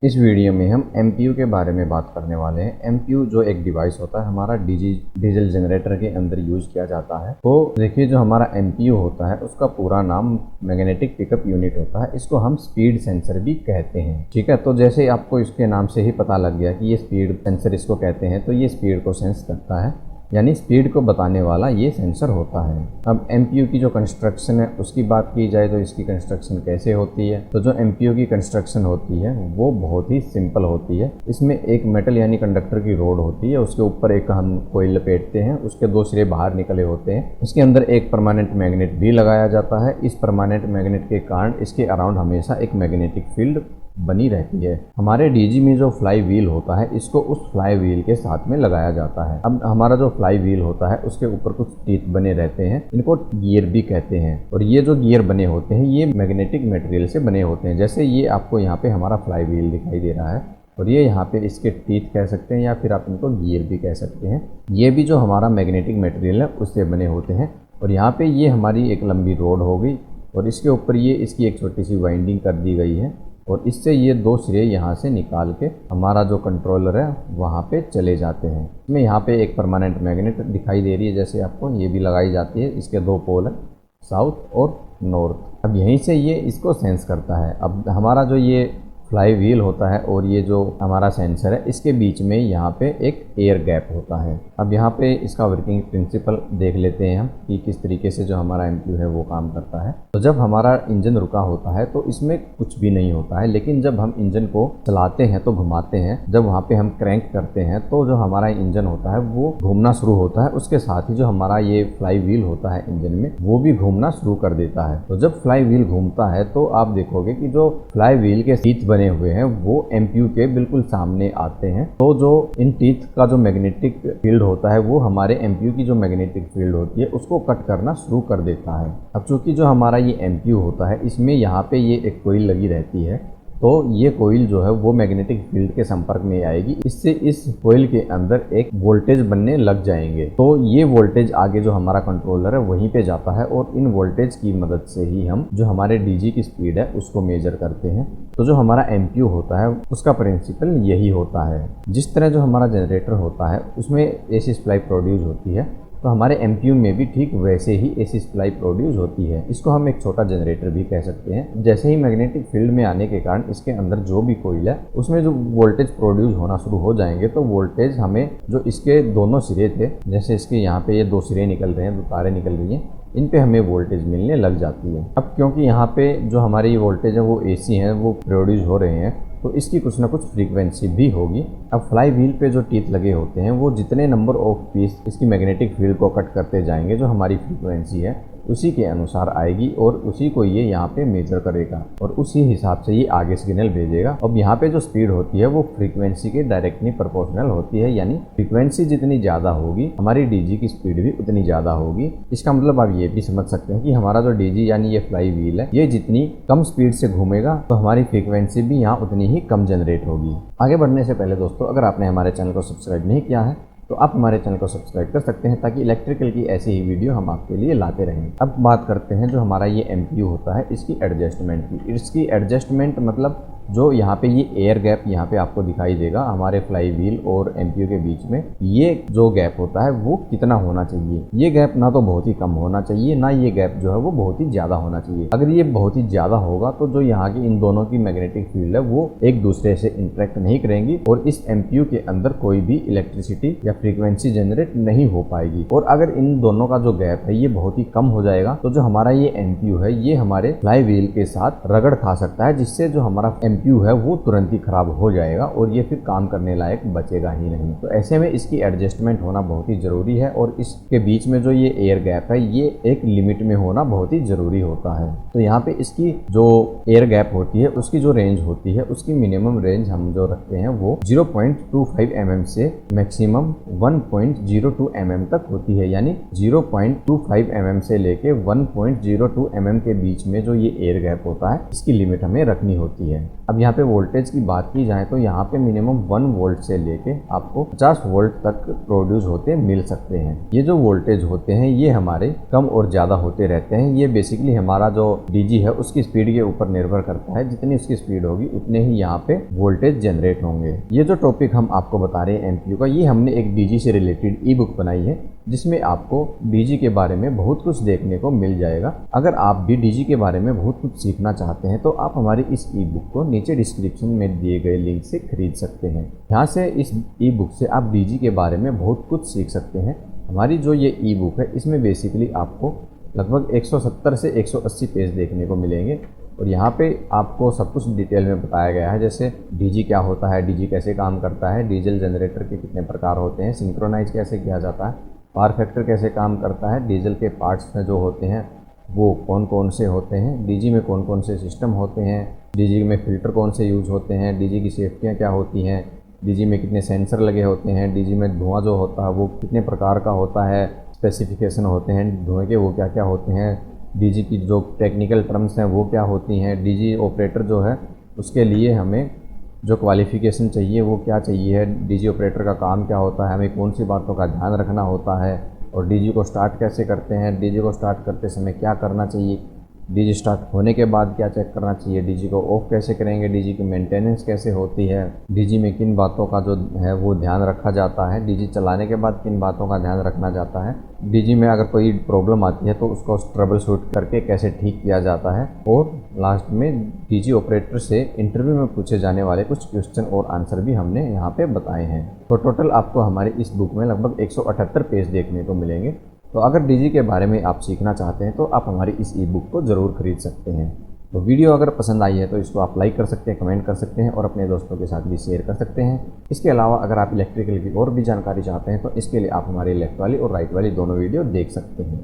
इस वीडियो में हम एमपीयू के बारे में बात करने वाले हैं। एमपीयू जो एक डिवाइस होता है हमारा डीजल जनरेटर के अंदर यूज किया जाता है। तो देखिए जो हमारा एमपीयू होता है उसका पूरा नाम मैग्नेटिक पिकअप यूनिट होता है। इसको हम स्पीड सेंसर भी कहते हैं। ठीक है, तो जैसे आपको इसके नाम से ही पता लग गया कि ये स्पीड सेंसर इसको कहते हैं, तो ये स्पीड को सेंस करता है, यानी स्पीड को बताने वाला ये सेंसर होता है। अब एमपीयू की जो कंस्ट्रक्शन है उसकी बात की जाए तो इसकी कंस्ट्रक्शन कैसे होती है, तो जो एमपीयू की कंस्ट्रक्शन होती है वो बहुत ही सिंपल होती है। इसमें एक मेटल यानी कंडक्टर की रोड होती है, उसके ऊपर एक हम कोयल लपेटते हैं, उसके दो सिरे बाहर निकले होते हैं। इसके अंदर एक परमानेंट मैग्नेट भी लगाया जाता है। इस परमानेंट मैग्नेट के कारण इसके अराउंड हमेशा एक मैग्नेटिक फील्ड बनी रहती है। हमारे डीजी में जो फ्लाई व्हील होता है इसको उस फ्लाई व्हील के साथ में लगाया जाता है। अब हमारा जो फ्लाई व्हील होता है उसके ऊपर कुछ टीथ बने रहते हैं, इनको गियर भी कहते हैं। और ये जो गियर बने होते हैं ये मैग्नेटिक मटेरियल से बने होते हैं। जैसे ये आपको यहाँ पे हमारा फ्लाई व्हील दिखाई दे रहा है और ये यहाँ पे इसके टीथ कह सकते हैं या फिर आप इनको गियर भी कह सकते हैं। ये भी जो हमारा मैग्नेटिक मटेरियल है उससे बने होते हैं। और यहाँ पे ये हमारी एक लंबी रोड हो गई और इसके ऊपर ये इसकी एक छोटी सी वाइंडिंग कर दी गई है और इससे ये दो सिरे यहाँ से निकाल के हमारा जो कंट्रोलर है वहाँ पे चले जाते हैं। इसमें यहाँ पे एक परमानेंट मैग्नेट दिखाई दे रही है, जैसे आपको ये भी लगाई जाती है। इसके दो पोल है, साउथ और नॉर्थ। अब यहीं से ये इसको सेंस करता है। अब हमारा जो ये फ्लाई व्हील होता है और ये जो हमारा सेंसर है इसके बीच में यहाँ पे एक एयर गैप होता है। अब यहाँ पे इसका वर्किंग प्रिंसिपल देख लेते हैं हम कि किस तरीके से जो हमारा एमपीयू है वो काम करता है। तो जब हमारा इंजन रुका होता है तो इसमें कुछ भी नहीं होता है, लेकिन जब हम इंजन को चलाते हैं तो घुमाते हैं, जब वहाँ पे हम क्रैंक करते हैं तो जो हमारा इंजन होता है वो घूमना शुरू होता है। उसके साथ ही जो हमारा ये फ्लाई व्हील होता है इंजन में वो भी घूमना शुरू कर देता है। तो जब फ्लाई व्हील घूमता है तो आप देखोगे कि जो फ्लाई व्हील के टीथ बने हुए हैं वो एमपीयू के बिल्कुल सामने आते हैं। तो जो इन टीथ का जो मैग्नेटिक फील्ड होता है वो हमारे एमपीयू की जो मैग्नेटिक फील्ड होती है उसको कट करना शुरू कर देता है। अब चूंकि जो हमारा ये एमपीयू होता है इसमें यहाँ पे ये एक कोइल लगी रहती है, तो ये कोइल जो है वो मैग्नेटिक फील्ड के संपर्क में आएगी। इससे इस कोइल के अंदर एक वोल्टेज बनने लग जाएंगे। तो ये वोल्टेज आगे जो हमारा कंट्रोलर है वहीं पे जाता है और इन वोल्टेज की मदद से ही हम जो हमारे डीजी की स्पीड है उसको मेजर करते हैं। तो जो हमारा एमपीयू होता है उसका प्रिंसिपल यही होता है। जिस तरह जो हमारा जनरेटर होता है उसमें एसी सप्लाई प्रोड्यूस होती है, तो हमारे एमपीयू में भी ठीक वैसे ही एसी सप्लाई प्रोड्यूस होती है। इसको हम एक छोटा जनरेटर भी कह सकते हैं। जैसे ही मैग्नेटिक फील्ड में आने के कारण इसके अंदर जो भी कोइल है उसमें जो वोल्टेज प्रोड्यूस होना शुरू हो जाएंगे, तो वोल्टेज हमें जो इसके दोनों सिरे थे, जैसे इसके यहाँ पे ये दो सिरे निकल रहे हैं, दो तारें निकल रही हैं, इन पे हमें वोल्टेज मिलने लग जाती है। अब क्योंकि यहाँ पे जो हमारी वोल्टेज है वो एसी है, वो प्रोड्यूस हो रहे हैं, तो इसकी कुछ ना कुछ फ्रीक्वेंसी भी होगी। अब फ्लाई व्हील पे जो टीथ लगे होते हैं वो जितने नंबर ऑफ पीस इसकी मैग्नेटिक फील्ड को कट करते जाएंगे, जो हमारी फ्रीक्वेंसी है उसी के अनुसार आएगी और उसी को ये यहाँ पे मेजर करेगा और उसी हिसाब से ये आगे सिग्नल भेजेगा। अब यहाँ पे जो स्पीड होती है वो फ्रीक्वेंसी के डायरेक्टली प्रोपोर्शनल होती है, यानी फ्रीक्वेंसी जितनी ज़्यादा होगी हमारी डीजी की स्पीड भी उतनी ज़्यादा होगी। इसका मतलब आप ये भी समझ सकते हैं कि हमारा जो डीजी यानी ये फ्लाई व्हील है ये जितनी कम स्पीड से घूमेगा तो हमारी फ्रीक्वेंसी भी यहाँ उतनी ही कम जनरेट होगी। आगे बढ़ने से पहले दोस्तों, अगर आपने हमारे चैनल को सब्सक्राइब नहीं किया है तो आप हमारे चैनल को सब्सक्राइब कर सकते हैं ताकि इलेक्ट्रिकल की ऐसी ही वीडियो हम आपके लिए लाते रहें। अब बात करते हैं जो हमारा ये एमपीयू होता है इसकी एडजस्टमेंट की। इसकी एडजस्टमेंट मतलब जो यहाँ पे ये एयर गैप यहाँ पे आपको दिखाई देगा हमारे फ्लाई व्हील और एमपीयू के बीच में, ये जो गैप होता है वो कितना होना चाहिए। ये गैप ना तो बहुत ही कम होना चाहिए, ना ये गैप जो है वो बहुत ही ज़्यादा होना चाहिए। अगर ये बहुत ही ज़्यादा होगा तो जो यहाँ की इन दोनों की मैग्नेटिक फील्ड है वो एक दूसरे से इंटरेक्ट नहीं करेंगी और इस एमपीयू के अंदर कोई भी इलेक्ट्रिसिटी या फ्रीक्वेंसी जनरेट नहीं हो पाएगी। और अगर इन दोनों का जो गैप है ये बहुत ही कम हो जाएगा तो जो हमारा ये एमपीयू है ये हमारे फ्लाई व्हील के साथ रगड़ खा सकता है, जिससे जो हमारा एमपीयू है वो तुरंत ही खराब हो जाएगा और ये फिर काम करने लायक बचेगा ही नहीं। तो ऐसे में इसकी एडजस्टमेंट होना बहुत ही जरूरी है और इसके बीच में जो ये एयर गैप है ये एक लिमिट में होना बहुत ही जरूरी होता है। तो यहाँ पे इसकी जो एयर गैप होती है उसकी जो रेंज होती है उसकी मिनिमम रेंज हम जो रखते हैं वो 0.25 mm से मैक्सिमम 1.02 mm तक होती है, यानी 0.25 mm से लेके 1.02 mm के बीच में जो ये एयर गैप होता है इसकी लिमिट हमें रखनी होती है। अब यहाँ पे वोल्टेज की बात की जाए तो यहाँ पे मिनिमम 1 वोल्ट से लेके आपको 50 वोल्ट तक प्रोड्यूस होते मिल सकते हैं। ये जो वोल्टेज होते हैं ये हमारे कम और ज़्यादा होते रहते हैं। ये बेसिकली हमारा जो डीजी है उसकी स्पीड के ऊपर निर्भर करता है। जितनी उसकी स्पीड होगी उतने ही यहाँ पे वोल्टेज जनरेट होंगे। ये जो टॉपिक हम आपको बता रहे हैं एमपीयू का, ये हमने एक डीजी से रिलेटेड ई बुक बनाई है जिसमें आपको डीजी के बारे में बहुत कुछ देखने को मिल जाएगा। अगर आप भी डीजी के बारे में बहुत कुछ सीखना चाहते हैं तो आप हमारी इस ई बुक को नीचे डिस्क्रिप्शन में दिए गए लिंक से खरीद सकते हैं। यहाँ से इस ई बुक से आप डीजी के बारे में बहुत कुछ सीख सकते हैं। हमारी जो ये ई बुक है इसमें बेसिकली आपको लगभग 170 से 180 पेज देखने को मिलेंगे और यहाँ पे आपको सब कुछ डिटेल में बताया गया है, जैसे डीजी क्या होता है, डीजी कैसे काम करता है, डीजल जनरेटर के कितने प्रकार होते हैं, सिंक्रोनाइज कैसे किया जाता है, पावर फैक्टर कैसे काम करता है, डीजल के पार्ट्स में जो होते हैं वो कौन कौन से होते हैं, डीजी में कौन कौन से सिस्टम होते हैं, डीजी में फ़िल्टर कौन से यूज़ होते हैं, डीजी की सेफ्टियाँ क्या होती हैं, डीजी में कितने सेंसर लगे होते हैं, डीजी में धुआं जो होता है वो कितने प्रकार का होता है, स्पेसिफिकेशन होते हैं धुएँ के वो क्या क्या होते हैं, डीजी की जो टेक्निकल टर्म्स हैं वो क्या होती हैं, डीजी ऑपरेटर जो है उसके लिए हमें जो क्वालिफ़िकेशन चाहिए वो क्या चाहिए, डीजी ऑपरेटर का काम क्या होता है, हमें कौन सी बातों का ध्यान रखना होता है और डीजी को स्टार्ट कैसे करते हैं, डीजी को स्टार्ट करते समय क्या करना चाहिए, डीजी स्टार्ट होने के बाद क्या चेक करना चाहिए, डीजी को ऑफ कैसे करेंगे, डीजी की मेंटेनेंस कैसे होती है, डीजी में किन बातों का जो है वो ध्यान रखा जाता है, डीजी चलाने के बाद किन बातों का ध्यान रखना जाता है, डीजी में अगर कोई प्रॉब्लम आती है तो उसको ट्रबल शूट करके कैसे ठीक किया जाता है, और लास्ट में डीजी ऑपरेटर से इंटरव्यू में पूछे जाने वाले कुछ क्वेश्चन और आंसर भी हमने यहाँ पे बताए हैं। तो टोटल आपको हमारी इस बुक में लगभग 178 पेज देखने को मिलेंगे। तो अगर डीजी के बारे में आप सीखना चाहते हैं तो आप हमारी इस ई बुक को ज़रूर खरीद सकते हैं। तो वीडियो अगर पसंद आई है तो इसको आप लाइक कर सकते हैं, कमेंट कर सकते हैं और अपने दोस्तों के साथ भी शेयर कर सकते हैं। इसके अलावा अगर आप इलेक्ट्रिकल की और भी जानकारी चाहते हैं तो इसके लिए आप हमारी लेफ्ट वाली और राइट वाली दोनों वीडियो देख सकते हैं।